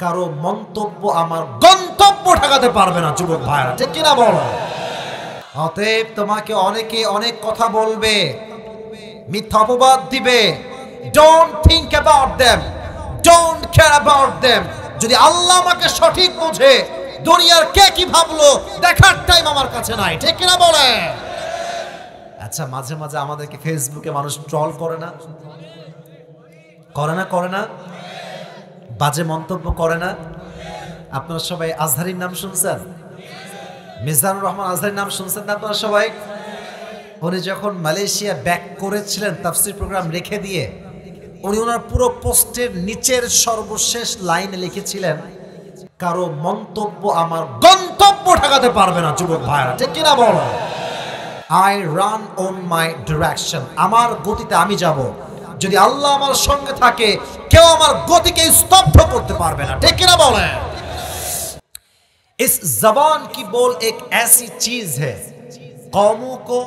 কারো মন্তব্য আমার গন্তব্য ঠেকাতে পারবে না যুবক ভাইরা, ঠিক কিনা বলো? অতএব তোমাকে অনেকে অনেক কথা বলবে, মিথ্যা অপবাদ দিবে, don't think about them, don't care about them. যদি আল্লাহ আমাকে সঠিক বোঝে, দুনিয়ার কে কি ভাবলো দেখার টাইম আমার কাছে নাই, ঠিক কিনা বলে? আচ্ছা, মাঝে মাঝে আমাদেরকে ফেসবুকে মানুষ ট্রল করে না, করে না, করে না? বাজে মন্তব্য করে না? আপনারা সবাই আজহারির নাম শুনছেন? মিজানুর রহমান আজহারির নাম শুনছেন না আপনারা সবাই? উনি যখন মালয়েশিয়া ব্যাক করেছিলেন তাফসীর প্রোগ্রাম রেখে দিয়ে, উনি ওনার পুরো পোস্টের নিচের সর্বশেষ লাইনে লিখেছিলেন, কারো মন্তব্য আমার গন্তব্য ঠেকাতে পারবে না যুবক ভাইরা, ঠিক কিনা বলো? I run on my direction, আমার গতিতে আমি যাব। যদি আল্লাহ আমার সঙ্গে থাকে, কেউ আমার গতিকে স্তব্ধ করতে পারবে না, ঠিক কিনা বলে? इस जबान की बोल एक ऐसी चीज है, कौमों को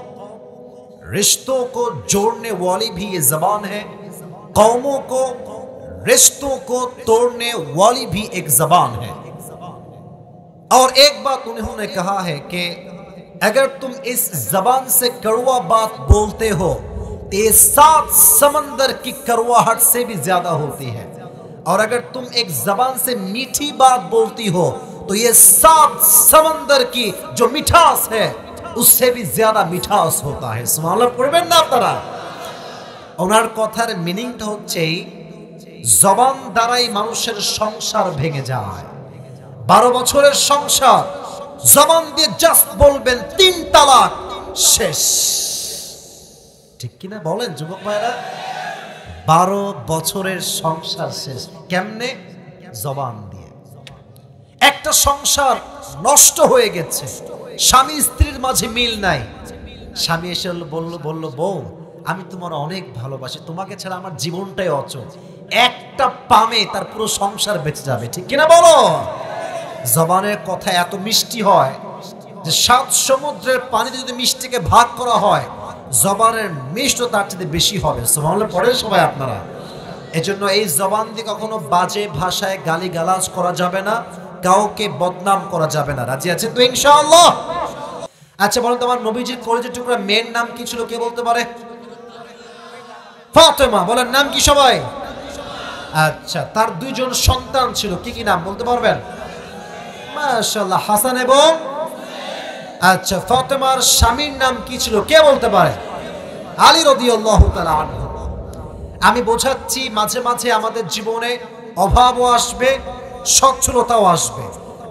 रिश्तों को जोड़ने वाली भी ये जबान है, कौमों को रिश्तों को तोड़ने वाली भी एक जबान है। और एक बात उन्होंने कहा है कि अगर तुम इस जबान से कड़वा बात बोलते हो, ये 7 समंदर की कड़वाहट से भी ज्यादा होती है, और अगर तुम एक जबान से मीठी बात बोलती हो तो ये 7 समंदर की जो मिठास है उससे भी ज्यादा मिठास होता है। सुबहानाल्लाह पढ़বেন না আপনারা? ওনার কথার মিনিংটা হচ্ছে জবান দ্বারাই মানুষের সংসার ভেঙে যায়। 12 বছরের সংসার, জবান দিয়ে জাস্ট বলবেন 3 তালাক, শেষ। ঠিক কিনা বলেন যুবক ভাইরা? 12 বছরের সংসার শেষ কেমনে? জবান দিয়ে। একটা সংসার নষ্ট হয়ে গেছে, স্বামী স্ত্রীর মাঝে মিল নাই, স্বামী এসে বলল বউ আমি তোমার অনেক ভালোবাসি, তোমাকে ছাড়া আমার জীবনটাই অচল। একটা পামে তার পুরো সংসার বেঁচে যাবে, ঠিক কিনা বলো? জবানের কথা এত মিষ্টি হয় যে 7 সমুদ্রের পানিতে যদি মিষ্টিকে ভাগ করা হয়, জবানের মিষ্টতা তার চেয়ে বেশি হবে। সুবহানাল্লাহ পড়েন সবাই আপনারা? এজন্য এই জবান দিয়ে কখনো বাজে ভাষায় গালিগালাজ করা যাবে না, কাউকে বদনাম করা যাবে না। রাজি আছেন তো ইনশাআল্লাহ? আচ্ছা বলেন তো, আমার নবীজির কলিজার টুকরা মেয়ের নাম কি ছিল, কে বলতে পারে? ফাতেমা। বলেন নাম কি সবাই? আচ্ছা, তার 2 জন সন্তান ছিল, কি কি নাম বলতে পারবেন? মাশাআল্লাহ, হাসান এবং আচ্ছা, ফাতেমার স্বামীর নাম কি ছিল, কে বলতে পারে? আলী রাদিয়াল্লাহু তাআলা আনহু। আমি বোঝাচ্ছি, মাঝে মাঝে আমাদের জীবনে অভাবও আসবে, সচ্ছলতাও আসবে।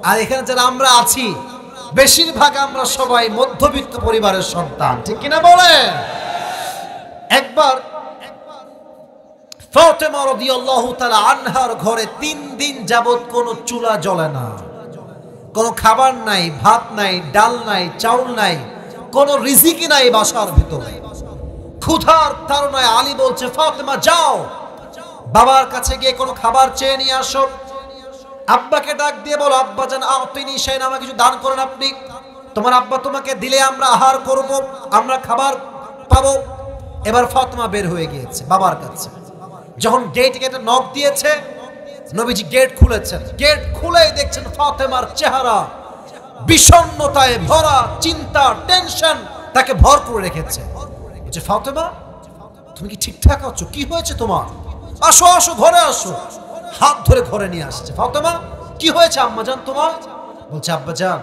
আর এখানে যারা আমরা আছি, বেশিরভাগ আমরা সবাই মধ্যবিত্ত পরিবারের সন্তান, ঠিক কিনা বলেন? একবার ফাতেমা রাদিয়াল্লাহু তাআলা আনহার ঘরে 3 দিন যাবত কোনো চুলা জ্বলে না, কোনো খাবার নাই, ভাত নাই, ডাল নাই, চাউল নাই, কোনো রিজিকি নাই বাসার ভিতরে। ক্ষুধার তাড়নায় আলী বলছে, ফাতেমা যাও বাবার কাছে গিয়ে কোনো খাবার চেয়ে নিয়ে আসো। আব্বাকে ডাক দিয়ে বলো, আব্বা জান আতিনি শাইন, আমাকে কিছু দান করেন আপনি, তোমার আব্বা তোমাকে দিলে আমরা আহার করব, আমরা খাবার পাবো। এবার ফাতেমা বের হয়ে গিয়েছে বাবার কাছে। যখন গেটে নক দিয়েছে, নবীজি গেট খুলেছেন। গেট খুলেই দেখছেন ফাতেমার চেহারা বিষণ্ণতায় ভরা, চিন্তা, টেনশন তাকে ভর করে রেখেছে। বলছে, ফাতেমা তুমি কি ঠিকঠাক আছো? কি হয়েছে তোমার? আসো আসো, ঘরে আসো। হাত ধরে ঘরে নিয়ে আসছে। ফাতেমা কি হয়েছে আম্মাজান তোমার? বলছে, আব্বাজান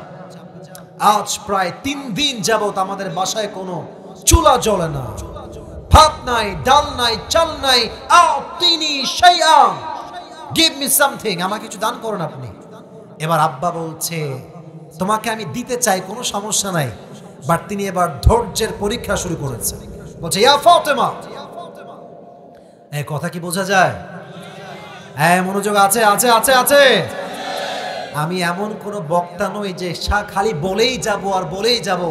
আজ প্রায় 3 দিন যাবত আমাদের বাসায় কোনো চুলা জ্বলে না, ভাত নাই, ডাল নাই, চাল নাই। আতিনি শাইআ, গিভ মি সামথিং, আমাকে কিছু দান করুন আপনি। এবার আব্বা বলছে, তোমাকে আমি দিতে চাই, কোনো সমস্যা নাই, বাট তিনি এবার ধৈর্যের পরীক্ষা শুরু করেছে। বলছে, ইয়া ফাতেমা, এই কথা কি বোঝা যায়? হ্যাঁ, মনোযোগ আছে আছে আছে আছে। আমি এমন কোন বক্তা নই যে খালি বলেই যাব আর বলেই যাব,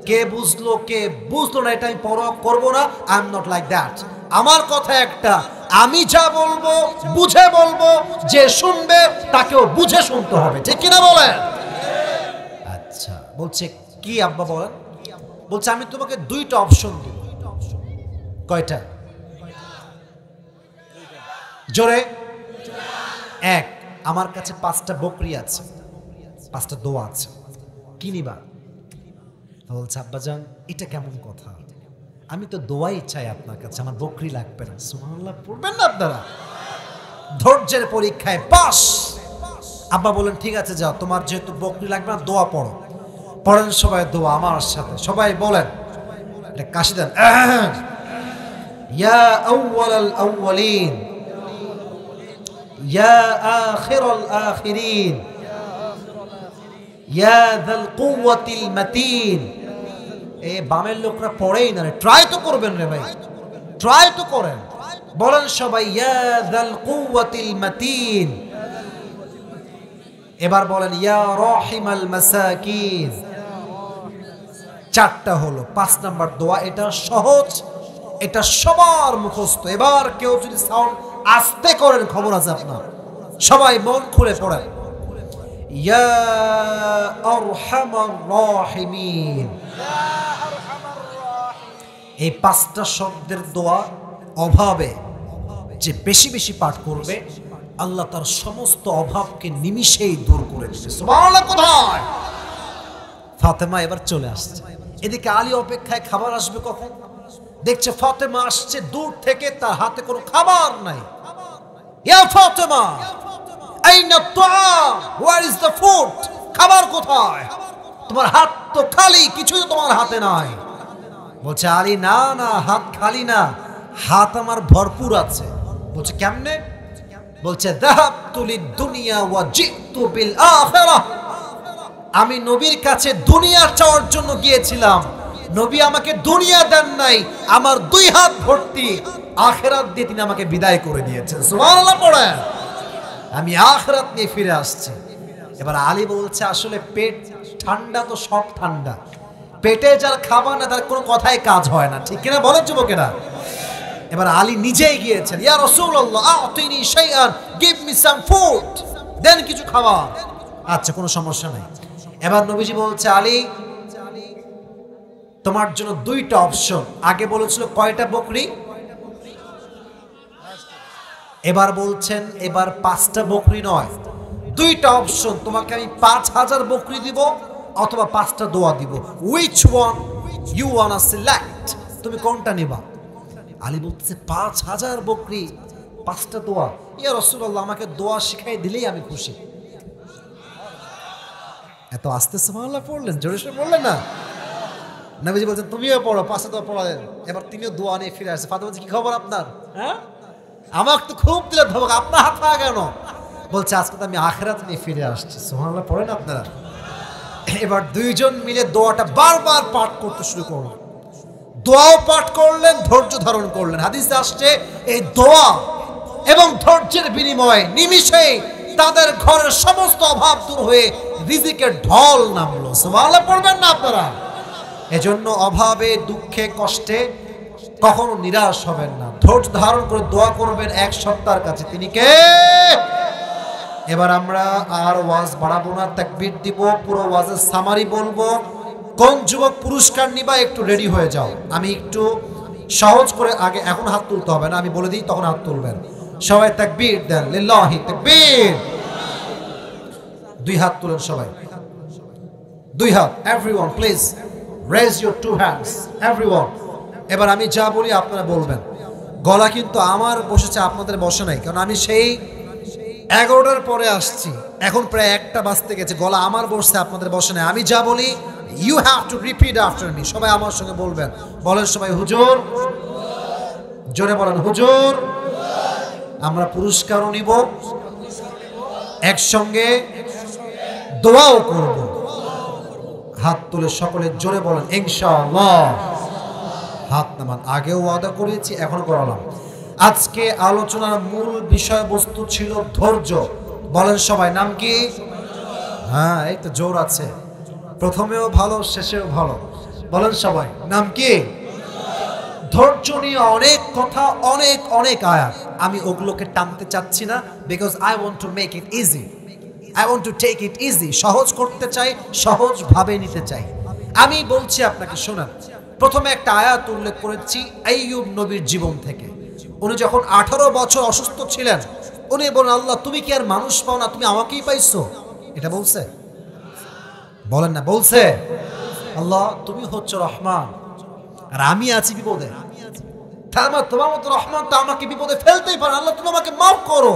কে বুঝলো কে বুঝলো না এটা আমি পরোয়া করব না। I am not like that. আমার কথা একটা, আমি যা বলবো বুঝে বলবো, যে শুনবে তাকেও বুঝে শুনতে হবে, ঠিক কিনা বলেন? আচ্ছা, বলছে কি আব্বা বলেন? বলছে, আমি তোমাকে 2টা অপশন দিব। কয়টা? জোরে। 1, আমার কাছে 5টা বকরি আছে, 5টা দোয়া আছে, কি নিবা? বলছে আব্বাজান এটা কেমন কথা, আমি তো দোয়াই চাই আপনার কাছে, আমার বকরি লাগবে না। সুবহানাল্লাহ পড়বেন না আপনারা? ধৈর্যের পরীক্ষায় পাস। আব্বা বলেন ঠিক আছে যাও, তোমার যেহেতু বকরি লাগবে না দোয়া পড়ো। পড়েন সবাই দোয়া আমার সাথে, সবাই বলেন, এটা কাশি দেন। ইয়া আউয়ালাল আউয়ালিন ইয়া আখিরাল আখিরিন ইয়া যাল কুওয়াতিল মাতিন। এ বামের লোকরা পড়েই না রে, ট্রাই তো করবেন রে ভাই, ট্রাই তো করেন। বলেন সবাই ইয়া যাল কুওয়াতিল মাতিন। এবার বলেন ইয়া রাহিমাল মাসাকিন। 4টা হলো, 5 নাম্বার দোয়া, এটা সহজ, এটা সবার মুখস্থ। এবার কেউ যদি সাউন্ড আস্তে করেন খবর আছে আপনার, সবাই মন খুলে পড়েন ইয়া আরহামার রাহিমিন। এই 5টা শব্দের দোয়া অভাবে যে বেশি বেশি পাঠ করবে আল্লাহ তার সমস্ত অভাবকে নিমিষেই দূর করে দিবে। সুবহানাল্লাহ। কোথায় ফাতেমা এবার চলে আসছে, এদিকে আলী অপেক্ষায় খাবার আসবে কখন। দেখছে ফাতেমা আসছে দূর থেকে, তার হাতে কোনো খাবার নাই। ইয়া ফাতেমা আইনা তুআম, হোয়ার ইজ দ্য ফুড? খাবার কোথায়? তোমার হাত তো খালি, কিছুই তোমার হাতে নাই। বলছে আলী না না, হাত খালি না, হাত আমার ভরপুর আছে। বলছে কেমনে? বলছে যাহাবতু লিদ-দুনিয়া ওয়া জিতু বিল আখিরাহ। আমি নবীর কাছে দুনিয়া চাওয়ার জন্য গিয়েছিলাম, নবী আমাকে দুনিয়া দেন নাই, আমার 2 হাত ভর্তি আখিরাত দিয়ে তিনি আমাকে বিদায় করে দিয়েছেন। সুবহানাল্লাহ পড়েন। আমি আখিরাত নিয়ে ফিরে আসছি। এবার আলী বলছে আসলে পেট ঠান্ডা তো সব ঠান্ডা, পেটে যার খাবার না তার কোনো কথাই কাজ হয় না, ঠিক কিনা বলেন যুবকেরা? এবার আলী নিজেই গিয়েছেন, ইয়া রাসূলুল্লাহ আতিনি শাইআন, গিভ মি সাম ফুড, দেন কিছু খাবার। আচ্ছা কোনো সমস্যা নাই। এবার নবীজি বলছে আলী তোমার জন্য 2টা অপশন। আগে বলেছিল কয়টা বকরি, এবার বলছেন এবার 5টা বকরি নয়, 2টা অপশন। তোমাকে আমি 5000 বকরি দিব অথবা 5টা দোয়া দিব, which one you wanna select? তুমি কোনটা নিবা? আলী বলতেছে 5000 বকরি 5টা দোয়া। ইয়া রাসূলুল্লাহ আমাকে দোয়া শিখাই দিলেই আমি খুশি। এত আস্তে সুবহানাল্লাহ পড়লেন, জোরে সোরে পড়লেন না? নবীজি বলছেন তুমিও পড়ো, 5টা দোয়া পড়ালেন। এবার তিনিও দোয়া নিয়ে ফিরে আসছে। ফাতেমা বলছে কি খবর আপনার? হ্যাঁ আমাকে তো খুব দিলে ধমক, আপনার হাত পা কেন? বলছে আজকে তো আমি আখিরাত নিয়ে ফিরে আসছি। সুবহানাল্লাহ পড়েন আপনারা। এবার 2 জন মিলে দোয়াটা বারবার পাঠ করতে শুরু করলেন, দোয়াও পাঠ করলেন, ধৈর্য ধারণ করলেন। হাদিসে আসছে এই দোয়া এবং ধৈর্যের বিনিময়ে নিমিষেই তাদের ঘরের সমস্ত অভাব দূর হয়ে রিজিকের ঢল নামলো। সুবহানাল্লাহ পড়বেন না আপনারা? এজন্য অভাবে দুঃখে কষ্টে কখনো নিরাশ হবেন না, ধৈর্য ধারণ করে দোয়া করবেন এক সত্তার কাছে, তিনি কে? এবার আমরা আর ওয়াজ বাড়াবো না, তাকবীর দিব, পুরো ওয়াজের সামারি বলবো। কোন যুবক পুরস্কার নিবা একটু রেডি হয়ে যাও। আমি একটু সহজ করে আগে, এখন হাত তুলতে হবে না, আমি বলে দিই তখন হাত তুলবেন। সবাই তাকবীর দেন, লিল্লাহি তাকবীর। 2 হাত তুলেন সবাই, 2 হাত। Everyone please raise your 2 hands, everyone. এবার আমি যা বলি আপনারা বলবেন। গলা কিন্তু আমার বসেছে, আপনাদের বসে নাই, কারণ আমি সেই 11টার পরে আসছি, এখন প্রায় 1টা বাজতে গেছে, গলা আমার বসছে, আপনাদের বসে নাই। আমি যা বলি you have to repeat after me. সবাই আমার সঙ্গে বলবেন, বলেন সবাই হুজুর, জোরে বলেন হুজুর। আমরা পুরস্কারও নিব, একসঙ্গে দোয়াও করব। হাত তুলে সকলে জোরে বলেন ইনশাআল্লাহ। হাত নামান, আগেও ওয়াদা করেছি এখন করালাম। আজকে আলোচনার মূল বিষয়বস্তু ছিল ধৈর্য। বলেন সবাই নাম কি? হ্যাঁ এই তো জোর আছে, প্রথমেও ভালো শেষেও ভালো। বলেন সবাই নাম কি? ধৈর্য নিয়ে অনেক কথা, অনেক অনেক আয়াত, আমি ওগুলোকে টানতে চাচ্ছি না, because I want to make it easy, I want to take it easy. সহজ করতে চাই, সহজ ভাবে নিতে চাই। আমি বলছি আপনাকে শোনান, প্রথমে একটা আয়াত উল্লেখ করেছি আইয়ুব নবীর জীবন থেকে। উনি যখন 18 বছর অসুস্থ ছিলেন, উনি বলেন আল্লাহ তুমি কি আর মানুষ পাও না, তুমি আমাকেই পাইছো? এটা বলছে? বলেন না, বলছে? আল্লাহ তুমি হচ্ছে রহমান আর আমি আছি বিপদে, তার মানে তোমার মতো রহমান তো আমাকে বিপদে ফেলতেই পারে। আল্লাহ তুমি আমাকে মাফ করো,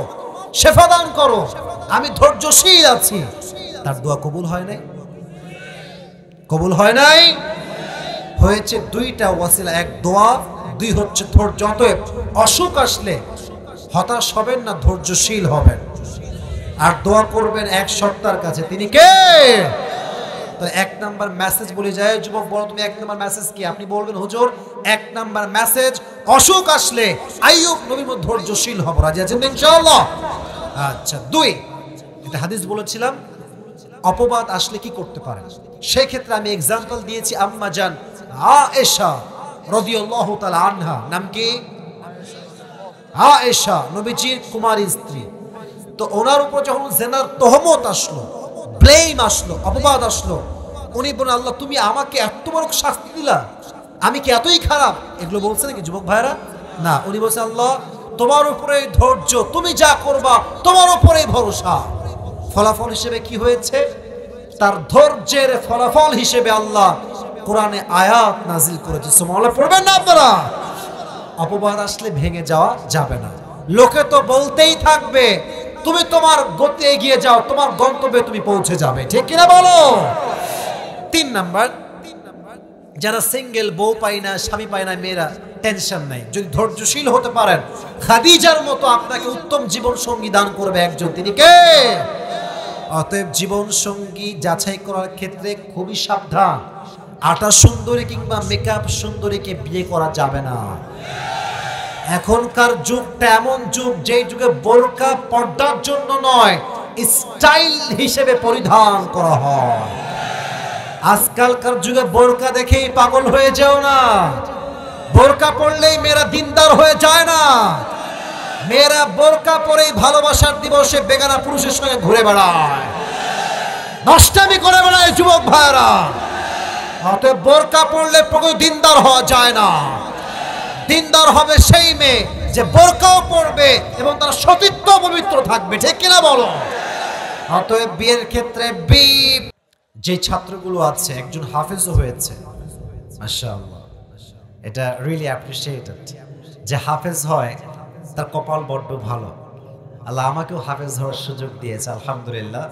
শেফা দান করো, আমি ধৈর্যশীল আছি। তার দোয়া কবুল হয় নাই? কবুল হয় নাই? হয়েছে দুইটা ওয়াসিলা, এক দোয়া, দুই হচ্ছে ধৈর্য। অতএব অসুখ আসলে হতাশ হবেন না, ধৈর্যশীল হবেন আর দোয়া করবেন এক সত্তার কাছে। তিনি কে? তো এক নাম্বার মেসেজ বলে যায়, যুবক বলো তুমি এক নাম্বার মেসেজ কি? আপনি বলবেন হুজুর এক নাম্বার মেসেজ, অসুখ আসলে আইয়ুব নবীর মতো ধৈর্যশীল হব। রাজি আছেন ইনশাআল্লাহ? আচ্ছা, দুই, এটা হাদিস বলেছিলাম, অপবাদ আসলে কি করতে পারে সেই ক্ষেত্রে আমি এক্সাম্পল দিয়েছি আম্মা জান আয়েশা রাদিয়াল্লাহু তাআলা আনহা। নাম কি? আয়েশা, নবীজির কুমারী স্ত্রী। তো ওনার উপর যখন জিনার তহমত আসলো, ব্লেম আসলো, অপবাদ আসলো, উনি বলেন আল্লাহ তুমি আমাকে এত বড় শাস্তি দিলা, আমি কি এতই খারাপ? এগুলো বলছে নাকি যুবক ভাইরা? না, উনি বলছে আল্লাহ তোমার উপরে ধৈর্য, তুমি যা করবা তোমার উপরে ভরসা। ফলাফল হিসেবে কি হয়েছে? তার ধৈর্যের ফলাফল হিসেবে আল্লাহ কোরআনে আয়াত নাজিল করেছে। সুবহানাল্লাহ পড়বেন না আপনারা? অপবাদ আসলে ভেঙে যাওয়া যাবে না। লোকে তো বলতেই থাকবে, তুমি তোমার গতি এগিয়ে যাও, তোমার গন্তব্যে তুমি পৌঁছে যাবে, ঠিক কিনা বলো? তিন নাম্বার, যারা সিঙ্গেল, বউ পায় না, স্বামী পায় না, মেয়েরা টেনশন নাই, যদি ধৈর্যশীল হতে পারেন খাদিজার মতো আপনাকে উত্তম জীবন সঙ্গী দান করবে একজন, তিনি কে? অতএব জীবন সঙ্গী যাচাই করার ক্ষেত্রে খুবই সাবধান। আটা সুন্দরী কিংবা মেকআপ সুন্দরীকে বিয়ে করা যাবে না। এখনকার যুগটা এমন যুগ, যেই যুগে বোরকা পর্দার জন্য নয়, স্টাইল হিসেবে পরিধান করা হয়। আজকালকার যুগে বোরকা দেখেই পাগল হয়ে যেও না। বোরকা পরলেই মেয়েরা দিনদার হয়ে যায় না। মেয়েরা বোরকা পরেই ভালোবাসার দিবসে বেগানা পুরুষের সঙ্গে ঘুরে বেড়ায়, নষ্টামি করে বেড়ায় যুবক ভাইরা। অতএব বোরকা পরলে দিনদার হওয়া যায় না। দিনদার হবে সেই মেয়ে যে বোরকাও পরবে এবং তার সতীত্ব পবিত্র থাকবে, ঠিক কিনা বলো? অতএব বিয়ের ক্ষেত্রে যে ছাত্রগুলো আছে, একজন হাফেজও হয়েছে, মাশাআল্লাহ, এটা রিয়েলি অ্যাপ্রিশিয়েটেড। যে হাফেজ হয় তার কপাল বড্ড ভালো। আল্লাহ আমাকেও হাফেজ হওয়ার সুযোগ দিয়েছে, আলহামদুলিল্লাহ।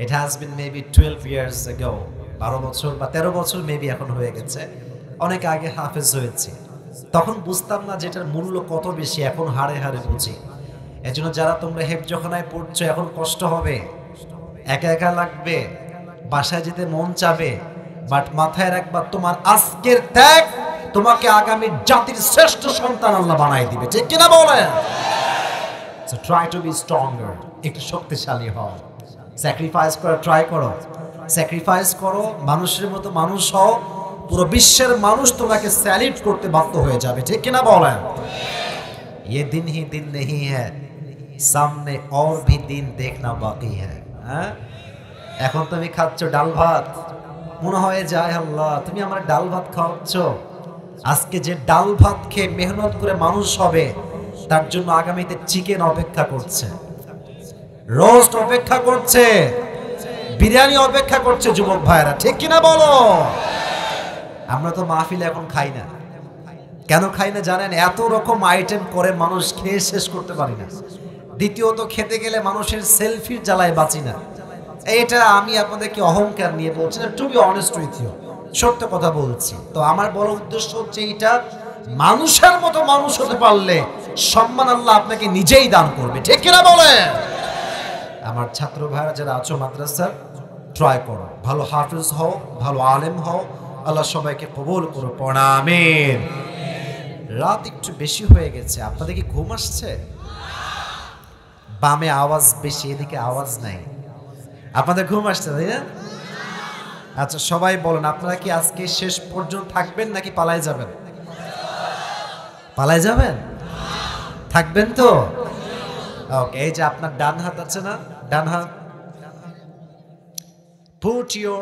It has been maybe 12 years ago, 12 বছর বা 13 বছর মেবি এখন হয়ে গেছে। অনেক আগে হাফেজ হয়েছি, তখন বুঝতাম না যেটার মূল্য কত বেশি, এখন হাড়ে হাড়ে বুঝি। এজন্য যারা তোমরা হেফজখানায় পড়ছো, এখন কষ্ট হবে, একা একা লাগবে, বাসায় যেতে মন চাবে, বাট মাথায় রাখবা তোমার আজকের ত্যাগ তোমাকে আগামী জাতির শ্রেষ্ঠ সন্তান আল্লাহ বানাই দিবে, ঠিক কিনা বলেন? So try to be stronger, একটু শক্তিশালী হও, স্যাক্রিফাইস করা ট্রাই করো, স্যাক্রিফাইস করো, মানুষের মতো মানুষ হও, পুরো বিশ্বের মানুষ তোমাকে স্যালিউট করতে বাধ্য হয়ে যাবে, ঠিক কিনা বলেন? ये दिन ही दिन नहीं है, सामने और भी दिन देखना बाकी है। এখন তুমি খাচ্ছ ডাল ভাত, মনে হয় যায় আল্লাহ তুমি আমার ডাল ভাত খাওয়াচ্ছ। আজকে যে ডাল ভাত খেয়ে মেহনত করে মানুষ হবে, তার জন্য আগামীতে চিকেন অপেক্ষা করছে, রোস্ট অপেক্ষা করছে, বিরিয়ানি অপেক্ষা করছে যুবক ভাইরা, ঠিক কিনা বলো? আমরা তো মাহফিলে এখন খাই না। কেন খাই না জানেন? এত রকম আইটেম করে মানুষ খেয়ে শেষ করতে পারি না। দ্বিতীয়ত খেতে গেলে মানুষের সেলফির জ্বালায় বাঁচি না। এটা আমি আপনাদেরকে অহংকার নিয়ে বলছি না, to be honest with you, সত্য কথা বলছি। তো আমার বড় উদ্দেশ্য হচ্ছে এইটা, মানুষের মতো মানুষ হতে পারলে সম্মান আল্লাহ আপনাকে নিজেই দান করবে, ঠিক কিনা বলে? আমার ছাত্র ভাইরা যারা আছো মাদ্রাসার, ট্রাই করো, ভালো হাফেজ হও, ভালো আলেম হও, আল্লাহ সবাইকে কবুল করো, পড়া আমিন। রাত একটু বেশি হয়ে গেছে, আপনাদের কি ঘুম আসছে? বামে আওয়াজ বেশি, এদিকে আওয়াজ নাই, আপনাদের ঘুম আসছে তাই না? আচ্ছা সবাই বলেন, আপনারা কি আজকে শেষ পর্যন্ত থাকবেন নাকি পালায় যাবেন? পালায় যাবেন? থাকবেন তো? ওকে, এই যে আপনার ডান হাত আছে না, ডান হাত, put your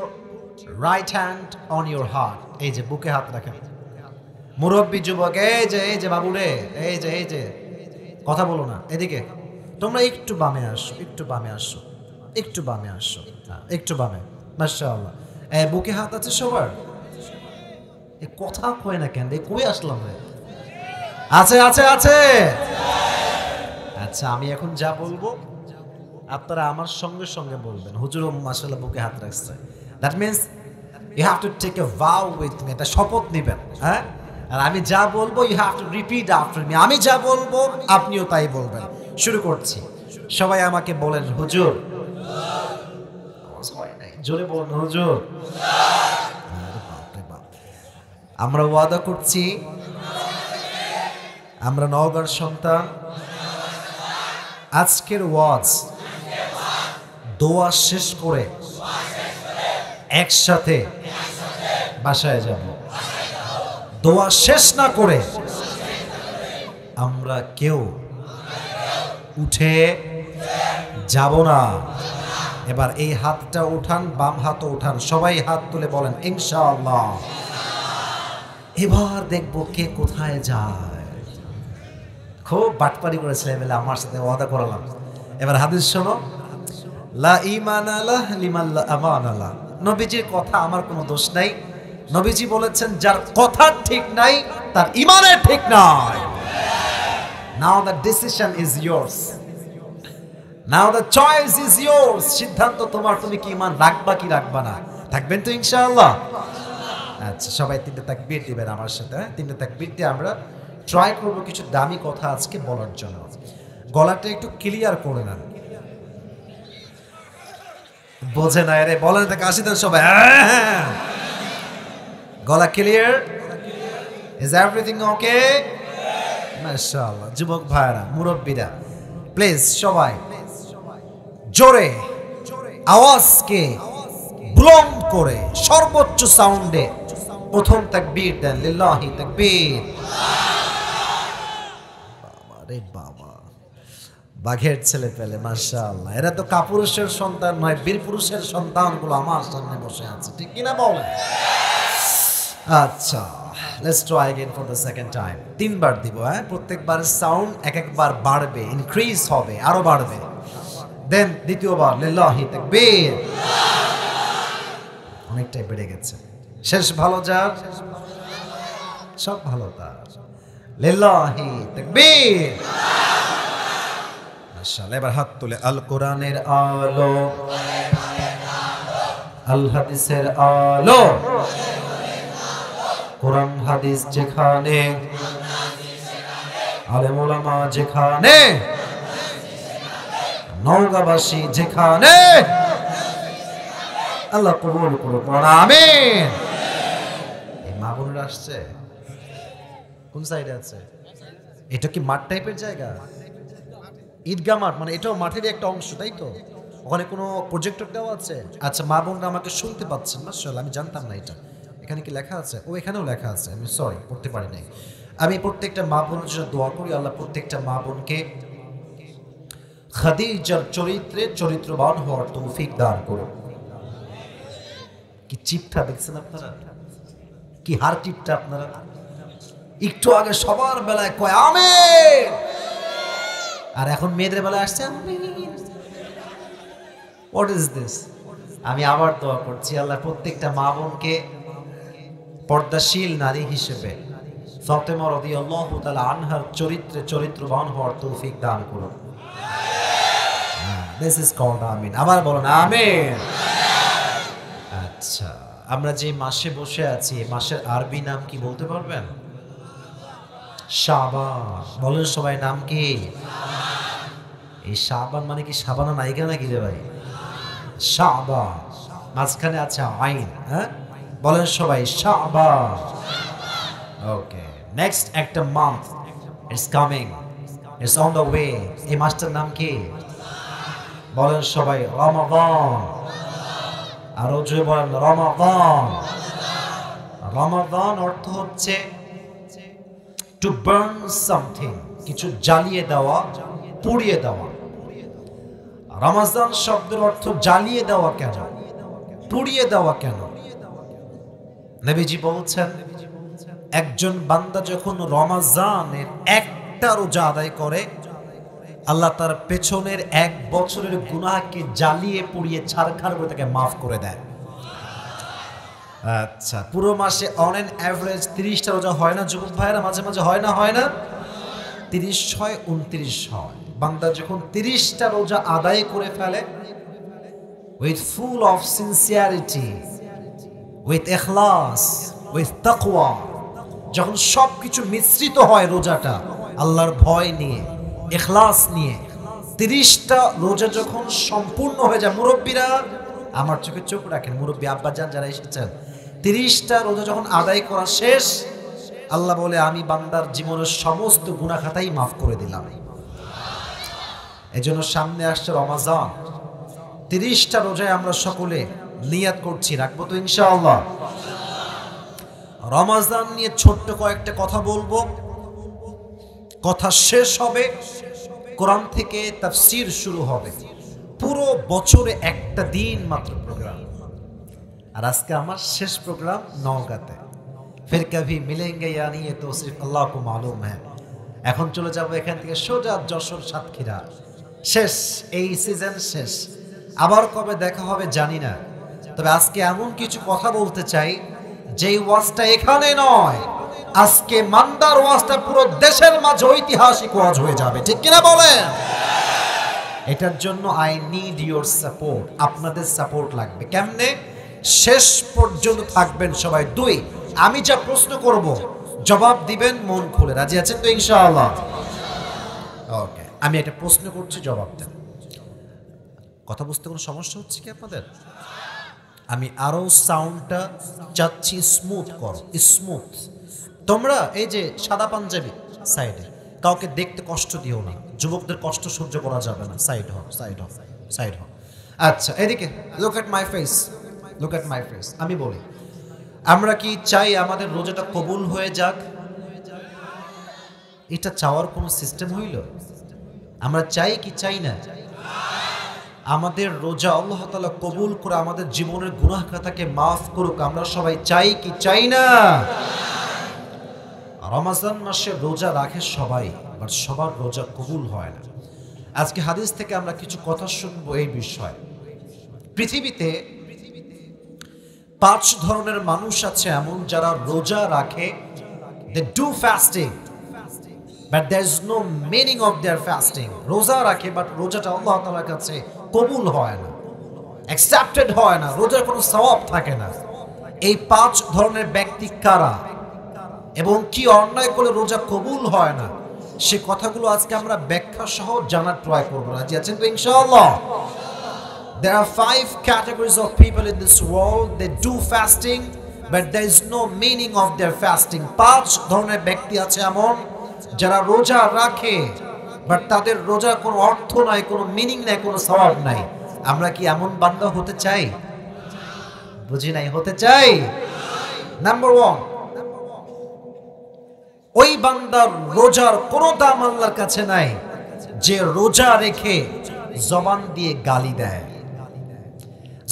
right hand on your heart, এই যে বুকে হাত রাখেন। মুরব্বী যুবক, এই যে বাবু রে, এই যে কথা বলো না, এদিকে তোমরা একটু বামে আসো, একটু বামে আসো, একটু বামে আসো, একটু বামে। মাশাআল্লাহ। বুকে হাত আছে সবার? এ কথা কয় না কেন? কই আসলাম রে? আছে আছে আছে। আচ্ছা, আমি এখন যা বলবো আপনারা আমার সঙ্গে সঙ্গে বলবেন। হুজুর মাশাআল্লাহ বুকে হাত রাখছে। That means you have to take a vow with me, এটা শপথ নেবেন। হ্যাঁ, আর আমি যা বলবো you have to repeat after me. আমি যা বলবো আপনিও তাই বলবেন। শুরু করছি। সবাই আমাকে বলেন হুজুর। জোরে বলুন হুজুর। আমরা ওয়াদা করছি আমরা নওগাঁর সন্তান। আজকের ওয়াজ দোয়া শেষ করে একসাথে বাসায় যাব। দোয়া শেষ না করে আমরা কেউ উঠে যাব না। এবার এই হাতটা উঠান, বাম হাতও উঠান, সবাই হাত তুলে বলেন ইনশাআল্লাহ। এবার দেখবো কে কোথায় যায়। খুব বাটপারি করেছে বলে আমার সাথে ওয়াদা করালাম। এবার হাদিস শোনো, লা ঈমানা লাহ লিমান লা আমানা লাহ। নবীজির কথা আমার কোনো দোষ নাই। নবীজি বলেছেন যার কথা ঠিক নাই তার ঈমানের ঠিক নাই। Now the decision is yours. Now the choice is yours. সিদ্ধান্ত তোমার, তুমি কি ঈমান রাখবা কি রাখবা না। থাকবেন তো ইনশাআল্লাহ? আচ্ছা, সবাই তিনটে তাকবীর দিবেন আমার সাথে। তিনটে তাকবীর দিয়ে আমরা ট্রাই করব কিছু দামি কথা আজকে বলার জন্য। গলাটা একটু ক্লিয়ার করে নেন। বোঝে না রে, বলেন তাকে আসি দেন সবাই। গলা ক্লিয়ার? Is everything okay? মাশাআল্লাহ। যুবক ভাইরা, মুরব্বীরা, প্লিজ সবাই জোরে আওয়াজকে বুলন্দ করে সর্বোচ্চ সাউন্ডে প্রথম তাকবীর দেন। লিল্লাহি তাকবীর। আরে বাবা, বাঘের ছেলে পেলে মাশাআল্লাহ। এরা তো কাপুরুষের সন্তান নয়, বীর পুরুষের সন্তানগুলো আমার সামনে বসে আছে, ঠিক কিনা বলেন? আচ্ছা, let's try again for the second time. তিনবার দিব। প্রত্যেকবার সাউন্ড এক একবার বাড়বে, ইনক্রিজ হবে, আরো বাড়বে। দেন দ্বিতীয়বার লিল্লাহি তাকবীর। অনেকটাই বেড়ে গেছে। শেষ ভালো যার, সব ভালো তার। লিল্লাহি তাকবীর। মাশাআল্লাহ। এবার হাত তুলে আল কোরআনের আলো, আল হাদিসের আলো। কোরআন হাদিস যেখানে, আলেম ওলামা যেখানে, নওগাঁবাসী যেখানে, আল্লাহ কবুল করুন, আমিন। এই মা বোনেরা আসছে কোন সাইডে আছে? এটা কি মাঠ টাইপের জায়গা? ঈদগাহ মাঠ, মানে এটাও মাঠেরই একটা অংশ, তাই তো? ওখানে কোনো প্রজেক্টর দেওয়া আছে? আচ্ছা, মা বোনরা আমাকে শুনতে পাচ্ছেন, মাশাআল্লাহ। আমি জানতাম না এটা। এখানে কি লেখা আছে? ও, এখানেও লেখা আছে। আমি সরি, পড়তে পারি নাই। আমি প্রত্যেকটা মা বোনের জন্য দোয়া করি, আল্লাহ প্রত্যেকটা মা বোনকে খাদিজার চরিত্রে চরিত্রবান হওয়ার তৌফিক দান করুন। কি চিপটা দেখছেন আপনারা? কি হার টিপটা আপনারা? একটু আগে সবার বেলায় কয় আমিন, আর এখন মেয়েদের বেলায় আসছে আমিন। What is this? আমি আবার দোয়া করছি, আল্লাহ প্রত্যেকটা মা বোনকে পর্দাশীল নারী হিসেবে ফাতেমা রাদিয়াল্লাহু তাআলা আনহার চরিত্রে চরিত্রবান হওয়ার তৌফিক দান করুন। দিস ইজ কল্ড আমিন। আবার বলুন আমিন। আচ্ছা, আমরা যে মাসে বসে আছি, এই মাসের আরবি নাম কি বলতে পারবেন? শাবান। বলেন সবাই, নাম কি? এই শাবান মানে কি শাবানা নায়িকা নাকি রে ভাই? শাবান, মাঝখানে আছে আইন। হ্যাঁ, বলেন সবাই শাবান। ওকে, নেক্সট একটা month it's coming, it's on the way. এই মাসটার নাম কি? বলেন সবাই রমাদান। আরো জোরে বলেন রমাদান। রমাদান অর্থ হচ্ছে টু বার্ন সামথিং, কিছু জ্বালিয়ে দেওয়া, পুড়িয়ে দেওয়া। রমাদান শব্দের অর্থ জ্বালিয়ে দেওয়া কেন, পুড়িয়ে দেওয়া কেন? নবীজি বলছেন একজন বান্দা যখন রমাজানের একটা রোজা আদায় করে, আল্লাহ তার পেছনের 1 বছরের গুনাহকে জ্বালিয়ে পুড়িয়ে ছারখার করে তাকে মাফ করে দেয়। আচ্ছা, পুরো মাসে অন এন অ্যাভারেজ 30টা রোজা হয় না যুবক ভাইরা? মাঝে মাঝে হয় না? হয় না? 30 হয় 29 হয়। বান্দা যখন 30টা রোজা আদায় করে ফেলে with full of sincerity, with Ikhlas, with তাকওয়া, যখন সবকিছু মিশ্রিত হয় রোজাটা আল্লাহর ভয় নিয়ে, ইখলাস নিয়ে, 30টা রোজা যখন সম্পূর্ণ হয়ে যায়, মুরব্বীরা আমার চোখে চোখ রাখেন, মুরব্বী আব্বাজান যারা এসেছেন, 30টা রোজা যখন আদায় করা শেষ, আল্লাহ বলে আমি বান্দার জীবনের সমস্ত গুনাহ খাতাই মাফ করে দিলাম। এজন্য সামনে আসছে রমাজান, 30টা রোজায় আমরা সকলে নিয়াত করছি, রাখবো তো ইনশাআল্লাহ। রমাজান নিয়ে ছোট্ট কয়েকটা কথা বলবো, কথা শেষ হবে, কোরআন থেকে তাফসীর শুরু হবে। পুরো বছরে একটা দিন মাত্র প্রোগ্রাম, আর আজকে আমার শেষ প্রোগ্রাম নওগাঁতে। ফির কভি মিলেঙ্গে ইয়ানি এ তো সির্ফ আল্লাহ কো মালুম হ্যায়। এখন চলে যাব এখান থেকে সোজা যশোর সাতক্ষীরা। শেষ, এই সিজন শেষ, আবার কবে দেখা হবে জানি না। তবে আজকে এমন কিছু কথা বলতে চাই যেই ওয়াজটা এখানে নয়, আজকে মান্দার ওয়াজটা পুরো দেশের মাঝে ঐতিহাসিক ওয়াজ হয়ে যাবে, ঠিক কিনা বলেন? এটার জন্য আই নিড ইউর সাপোর্ট, আপনাদের সাপোর্ট লাগবে। কেমনে? শেষ পর্যন্ত থাকবেন সবাই। 2, আমি যা প্রশ্ন করব জবাব দিবেন মন খুলে। রাজি আছেন তো ইনশাআল্লাহ? ওকে, আমি একটা প্রশ্ন করছি, জবাব দেন। কথা বুঝতে কোনো সমস্যা হচ্ছে কি আপনাদের? আমি আরো সাউন্ডটা চাচ্ছি স্মুথ করো, স্মুথ। তোমরা এই যে সাদা পাঞ্জাবি সাইডে, কাউকে দেখতে কষ্ট দিও না, যুবকদের কষ্ট সহ্য করা যাবে না। সাইড হও, সাইড হও, সাইড হও। আচ্ছা, এদিকে look at my face, look at my face. আমি বলি, আমরা কি চাই আমাদের রোজাটা কবুল হয়ে যাক? এটা চাওয়ার কোনো সিস্টেম হইল? আমরা চাই কি চাই না? আমাদের রোজা আল্লাহ তাআলা কবুল করে আমাদের জীবনের গুনাহ খাতাকে মাফ করুক, আমরা সবাই চাই কি চাই না? রমজান মাসে রোজা রাখে সবাই, বাট সবার রোজা কবুল হয় না। আজকে হাদিস থেকে আমরা কিছু কথা শুনবো এই বিষয়ে। পৃথিবীতে 5 ধরনের মানুষ আছে এমন, যারা রোজা রাখে, they do fasting but there is no meaning of their fasting. রোজা রাখে বাট রোজাটা আল্লাহ তাআলার কাছে কবুল হয় না, অ্যাকসেপ্টেড হয় না, রোজার কোনো সওয়াব থাকে না। এই 5 ধরনের ব্যক্তি কারা এবং কি অন্যায় করলে রোজা কবুল হয় না, সে কথাগুলো আজকে আমরা ব্যাখ্যা সহ জানার ট্রাই করব। রাজি আছেন তো ইনশাআল্লাহ? There are 5 categories of people in this world. They do fasting but there is no meaning of their fasting. 5 ধরনের ব্যক্তি আছে এমন, যারা রোজা রাখে বাট তাদের রোজার কোনো অর্থ নাই, কোনো মিনিং নাই, কোনো সওয়াব নাই। আমরা কি এমন বান্দা হতে চাই? বুঝি নাই, হতে চাই? নাম্বার 1, ওই বান্দার রোজার কোনো দাম আল্লাহর কাছে নাই যে রোজা রেখে জবান দিয়ে গালি দেয়,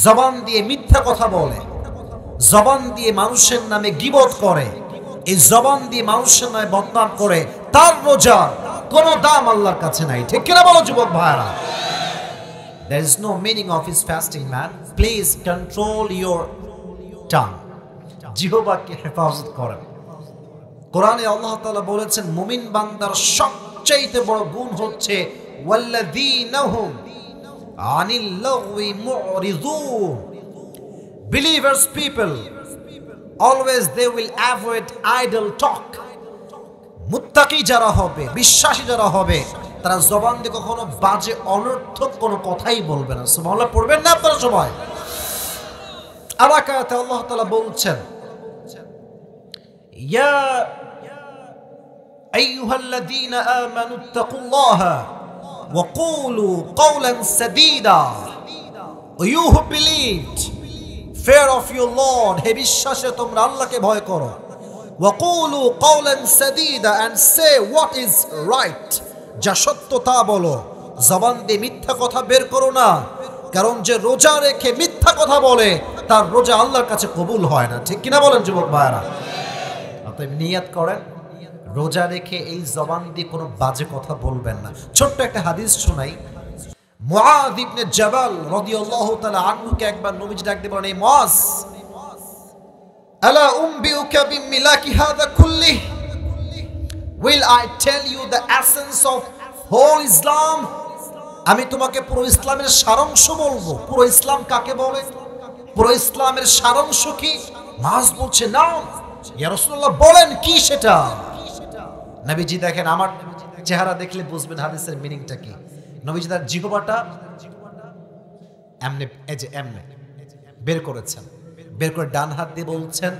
জবান দিয়ে মিথ্যা কথা বলে, জবান দিয়ে মানুষের নামে গীবত করে, এই জবান দিয়ে মানুষের নামে বদনাম করে, তার রোজার কোনো দাম আল্লাহর কাছে নাই। ঠিক কিনা বলো যুবক ভাইরা? There is no meaning of his fasting, man. Please control your tongue. জিহ্বাকে হেফাজত করেন। কোরআনে আল্লাহ তাআলা বলেছেন, মুমিন বান্দার সবচেয়ে বড় গুণ হচ্ছে ওয়াল্লাযীনা হুম আনিল লাগওয়ি মুরিযুন। Believers people always they will avoid idle talk. মুত্তাকি যারা হবে, বিশ্বাসী যারা হবে, তারা জবান দিয়ে কখনো বাজে অনর্থক কোনো কথাই বলবে না। সুবহানাল্লাহ পড়বেন না আপনারা সবাই? আরাকাতে আল্লাহ তাআলা বলছেন, ইয়া আইয়ুহাল্লাযীনা আমানুত্তাকুল্লাহা ওয়া কুলু কওলান সাদীদা। You who believed, fear of your Lord, হে বিশ্বাসে তোমরা আল্লাহকে ভয় করো। ওয়া কুলু কওলান সাদীদা, and say what is right, যা সত্য তা বলো। জবান দিয়ে মিথ্যা কথা বের করো না, কারণ যে রোজা রেখে মিথ্যা কথা বলে তার রোজা আল্লাহর কাছে কবুল হয় না। ঠিক কিনা বলেন যুবক ভাইরা? অতএব নিয়ত করেন, রোজা রেখে এই জবান দিয়ে কোনো বাজে কথা বলবেন না। ছোট্ট একটা হাদিস শোনাই। মুআয ইবনে জাবাল রাদিয়াল্লাহু তাআলা আনহুকে একবার নবীজি ডাক দিয়ে বলেন, এই মুআয, আলা উম্বিউকা বিমিলাকি হাযা কুল্লি, will I tell you the essence of whole Islam? আমি তোমাকে পুরো ইসলামের সারাংশ বলবো। পুরো ইসলাম কাকে বলে? পুরো ইসলামের সারাংশ কি? মুআয বলছে, নাও ইয়া রাসূলুল্লাহ, বলেন কি সেটা। নবীজি দেখেন, আমার চেহারা দেখলে বুঝবেন হাদিসের মিনিংটা কি। নবীজি তার জিহ্বাটা এমনে এই যে এমনে বের করেছেন, বের করে ডান হাত দিয়ে বলছেন,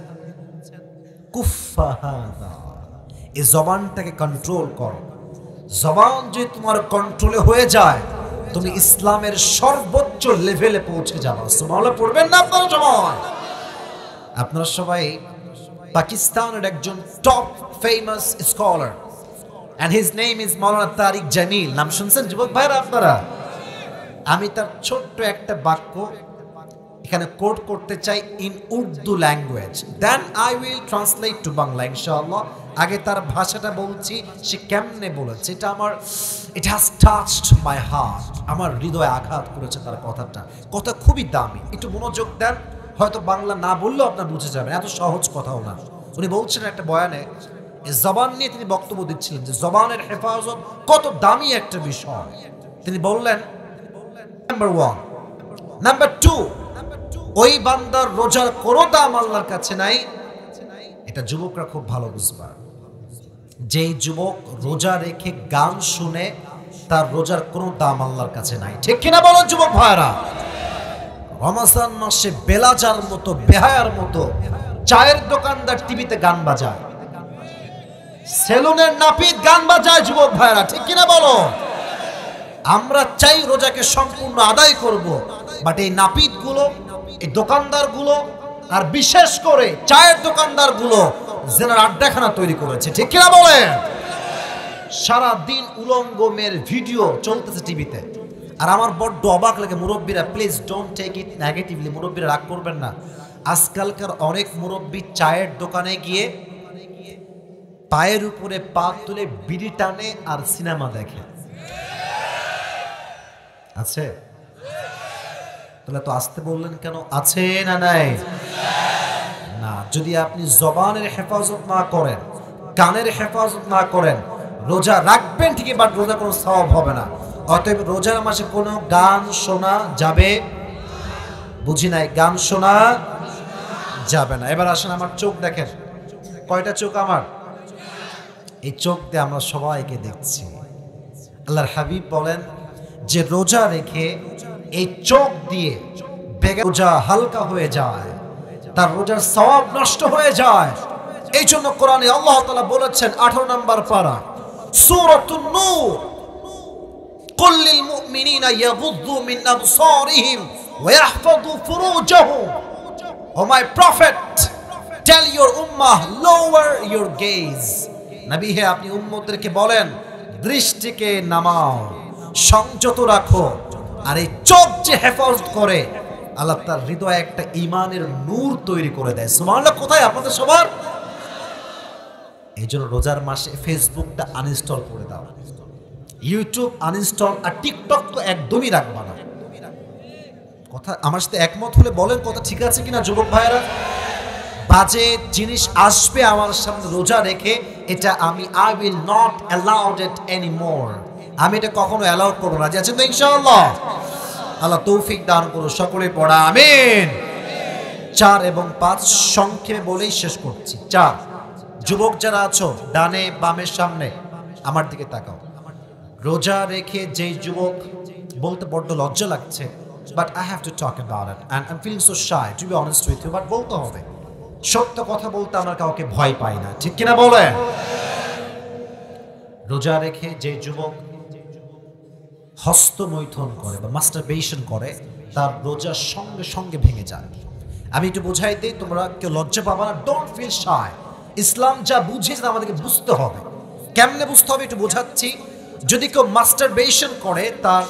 কুফা হাযা, এই জবানটাকে কন্ট্রোল করো। জবান যদি তোমার কন্ট্রোলে হয়ে যায়, তুমি ইসলামের সর্বোচ্চ লেভেলে পৌঁছে যাবে। সুবহানাল্লাহ পড়বেন না আপনারা সবাই? আপনারা সবাই পাকিস্তানের একজন top famous scholar, and his name is মাওলানা তারিক জামিল। নাম শুনছেন যুবক ভাইরা আপনারা? আমি তার ছোট্ট একটা বাক্য এখানে কোট করতে চাই in Urdu language, then I will translate to Bangla ইনশাআল্লাহ। আগে তার ভাষাটা বলছি, সে কেমনে বলেছে, এটা আমার, it has touched my heart, আমার হৃদয়ে আঘাত করেছে তার কথাটা। কথা খুবই দামি, একটু মনোযোগ দেন, হয়তো বাংলা না বললেও আপনার বুঝে যাবেন, এত সহজ কথাও না। উনি বলছেন একটা বয়ানে, জবান নিয়ে তিনি বক্তব্য দিচ্ছিলেন যে জবানের হেফাজত কত দামি একটা বিষয়। তিনি বললেন, নাম্বার 1, নাম্বার 2, ওই বান্দার রোজার কোনো দাম আল্লাহর কাছে নাই। এটা যুবকরা খুব ভালো বুঝবা। যেই যুবক রোজা রেখে গান শুনে, তার রোজার কোনো দাম আল্লাহর কাছে নাই। ঠিক কিনা বলো যুবক ভাইরা? রমজান মাসে বেলাজার মতো, বেহায়ার মতো চায়ের দোকানদার টিভিতে গান বাজায়, সেলুনের নাপিত গান বাজায় যুবক ভাইরা, ঠিক কিনা বলো? আমরা চাই রোজাকে সম্পূর্ণ আদায় করব, বাট এই নাপিত গুলো, এই দোকানদার গুলো, আর বিশেষ করে চায়ের দোকানদার গুলো জেনার আড্ডাখানা তৈরি করেছে, ঠিক কিনা বলেন? সারা দিন উলঙ্গ মেয়ের ভিডিও চলতেছে টিভিতে। আর আমার বড্ড অবাক লাগে, মুরব্বীরা please don't take it negatively, মুরব্বীরা রাগ করবেন না। আজকালকার অনেক মুরব্বী চায়ের দোকানে গিয়ে পায়ের উপরে পা তুলে বিড়ি টানে আর সিনেমা দেখে। আছে? তাহলে তো আসতে বললেন কেন? আছে না নাই? না, যদি আপনি জবানের হেফাজত না করেন, কানের হেফাজত না করেন, রোজা রাখবেন ঠিকই, বাট রোজা কোনো সওয়াব হবে না। অতএব রোজার মাসে কোনো গান শোনা যাবে, বুঝি নাই, গান শোনা যাবে না। এবার আসেন, আমার চোখ দেখেন, কয়টা চোখ আমার? এই চোখ দিয়ে আমরা সবাইকে দেখছি। আল্লাহর হাবিব বলেন যে রোজা রেখে এই চোখ দিয়ে রোজা হালকা হয়ে যায়, তার রোজার সওয়াব নষ্ট হয়ে যায়। এই জন্য কোরআনে আল্লাহ তাআলা বলেছেন 18 নম্বর পারা সূরাতুন নূর, কুল লিল মুমিনিনা ইয়াগুদ্দু মিন আবসারিহিম ওয়া ইয়াহফাযু ফুরুজাহুম। O my prophet, tell your উম্মাহ লোয়ার ইওর গেজ। নবী হে, আপনি উম্মতদেরকে বলেন দৃষ্টিকে নামাও, সংযত রাখো। আর এই চোখ যে হেফাজত করে, আল্লাহ তার হৃদয়ে একটা ঈমানের নূর তৈরি করে দেয়। সুবহানাল্লাহ। কোথায় আপনাদের সবার? এই জন্য রোজার মাসে ফেসবুকটা আনইনস্টল করে দাও, ইউটিউব আনইনস্টল, আর টিকটক তো একদমই রাখবা না। কথা আমার সাথে একমত হলে বলেন কথা ঠিক আছে কিনা যুবক ভাইরা? বাজে জিনিস আসবে আমার সামনে রোজা রেখে, এটা আমি I will not allowed it anymore. আমি এটা কখনো অ্যালাউ করব না। রাজি আছেন তো ইনশাআল্লাহ? আল্লাহ তৌফিক দান করুন, সকলে পড়া আমিন। 4 এবং 5 সংক্ষেপে বলেই শেষ করছি। 4, যুবক যারা আছো ডানে বামের সামনে, আমার দিকে তাকাও। রোজা রেখে যেই যুবক, বলতে বড্ড লজ্জা লাগছে, but I have to talk about it and I am feeling so shy to be honest with you, but বলতে হবে। সত্য কথা বলতে আমরা কাউকে ভয় পাই না, ঠিক কিনা বলেন? রোজা রেখে যে যুবক হস্তমৈথুন করে বা মাস্টারবেশন করে, তার রোজা সঙ্গে সঙ্গে ভেঙে যায়। আমি একটু বোঝাই দিই, তোমরা কেউ লজ্জা পাবা না, ডোন্ট ফিল শাই। ইসলাম যা বুঝিয়েছে আমাদেরকে বুঝতে হবে। কেমনে বুঝতে হবে একটু বোঝাচ্ছি। যদি কেউ মাস্টারবেশন করে, তার